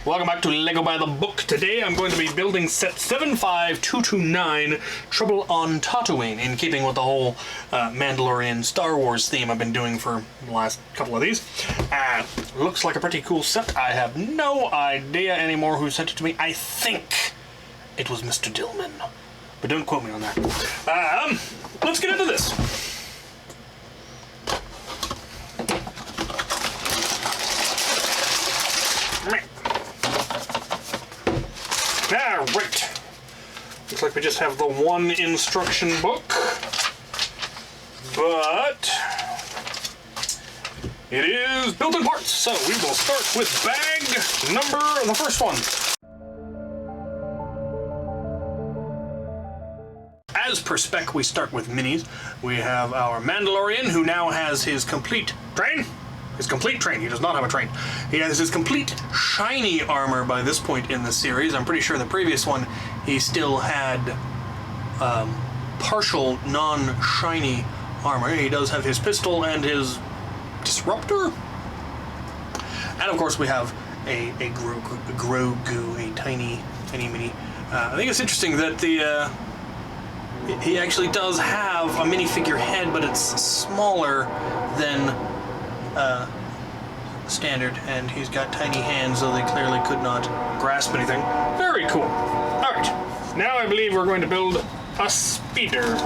Welcome back to Lego by the Book. Today I'm going to be building set 75229, Trouble on Tatooine, in keeping with the whole Mandalorian Star Wars theme I've been doing for the last couple of these. Looks like a pretty cool set. I have no idea anymore who sent it to me. I think it was Mr. Dillman, but don't quote me on that. Let's get into this. Right. Looks like we just have the one instruction book, but it is built in parts. So we will start with bag number, the first one. As per spec, we start with minis. We have our Mandalorian, who now has his complete train. His complete train. He does not have a train. He has his complete shiny armor by this point in the series. I'm pretty sure the previous one he still had partial non-shiny armor. He does have his pistol and his disruptor. And of course we have a Grogu, a tiny mini. I think it's interesting that he actually does have a minifigure head, but it's smaller than standard, and he's got tiny hands, so they clearly could not grasp anything. Very cool. Alright, now I believe we're going to build a speeder.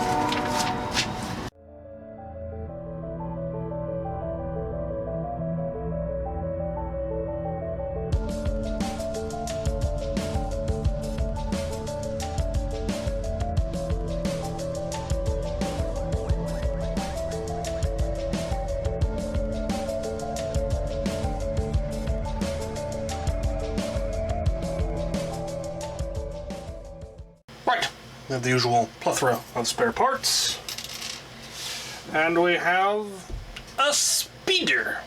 Right, we have the usual plethora of spare parts, and we have a speeder.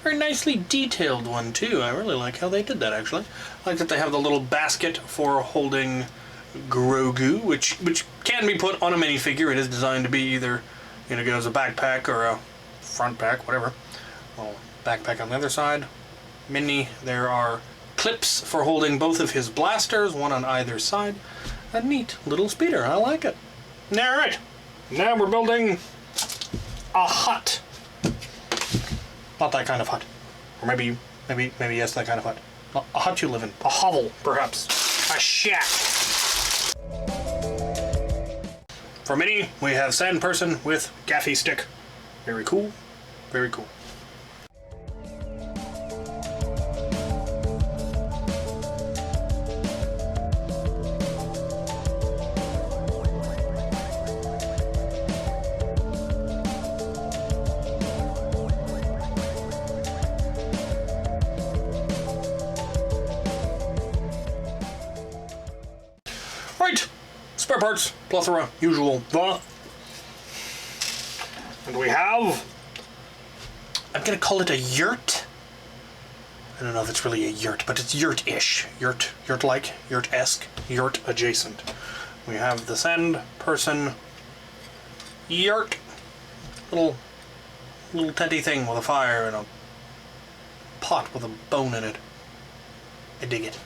Very nicely detailed one too. I really like how they did that, actually. I like that they have the little basket for holding Grogu, which can be put on a minifigure. It is designed to be either, go as a backpack or a front pack, whatever. Well, backpack on the other side. Mini, there are clips for holding both of his blasters, one on either side. A neat little speeder. I like it. Alright, now we're building a hut. Not that kind of hut. Or maybe yes, that kind of hut. A hut you live in. A hovel, perhaps. A shack. For Mini, we have Sand Person with Gaffy Stick. Very cool. Very cool. Right, spare parts, plethora, usual, and we have, I'm gonna call it a yurt. I don't know if it's really a yurt, but it's yurt-ish, yurt-like, yurt-esque, yurt-adjacent. We have the Sand Person yurt, little tenty thing with a fire and a pot with a bone in it. I dig it.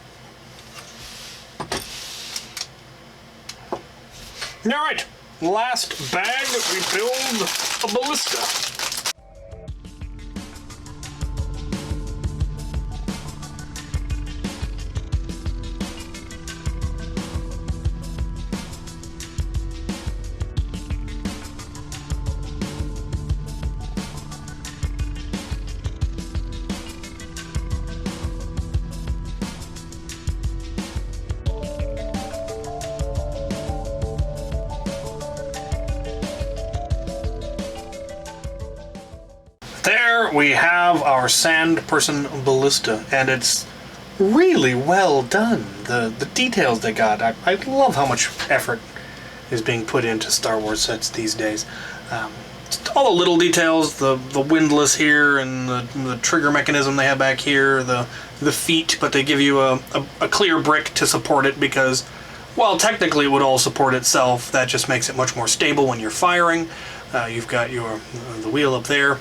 Alright, last bag, we build a ballista. There we have our Sand Person ballista, and it's really well done. The details they got, I love how much effort is being put into Star Wars sets these days. All the little details, the windlass here, and the trigger mechanism they have back here, the feet, but they give you a clear brick to support it, because while technically it would all support itself, that just makes it much more stable when you're firing. You've got the wheel up there.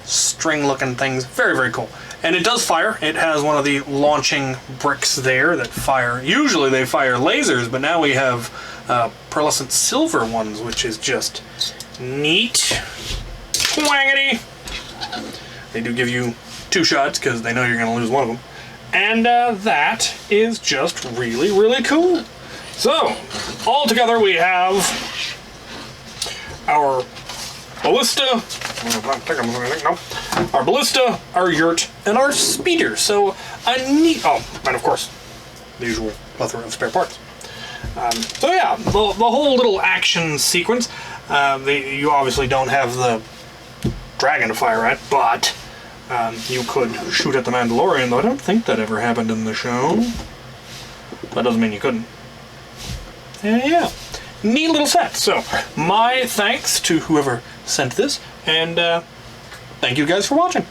String looking things, very, very cool. And it does fire. It has one of the launching bricks there that fire. Usually they fire lasers, but now we have pearlescent silver ones, which is just neat. Twangity! They do give you 2 shots because they know you're going to lose one of them. And that is just really, really cool. So, all together we have our ballista, our ballista, our yurt, and our speeder. So, a neat... Oh, and of course, the usual plethora of spare parts. So yeah, the whole little action sequence, you obviously don't have the dragon to fire at, but you could shoot at the Mandalorian, though I don't think that ever happened in the show. That doesn't mean you couldn't. Yeah, neat little set. So, my thanks to whoever sent this, and thank you guys for watching.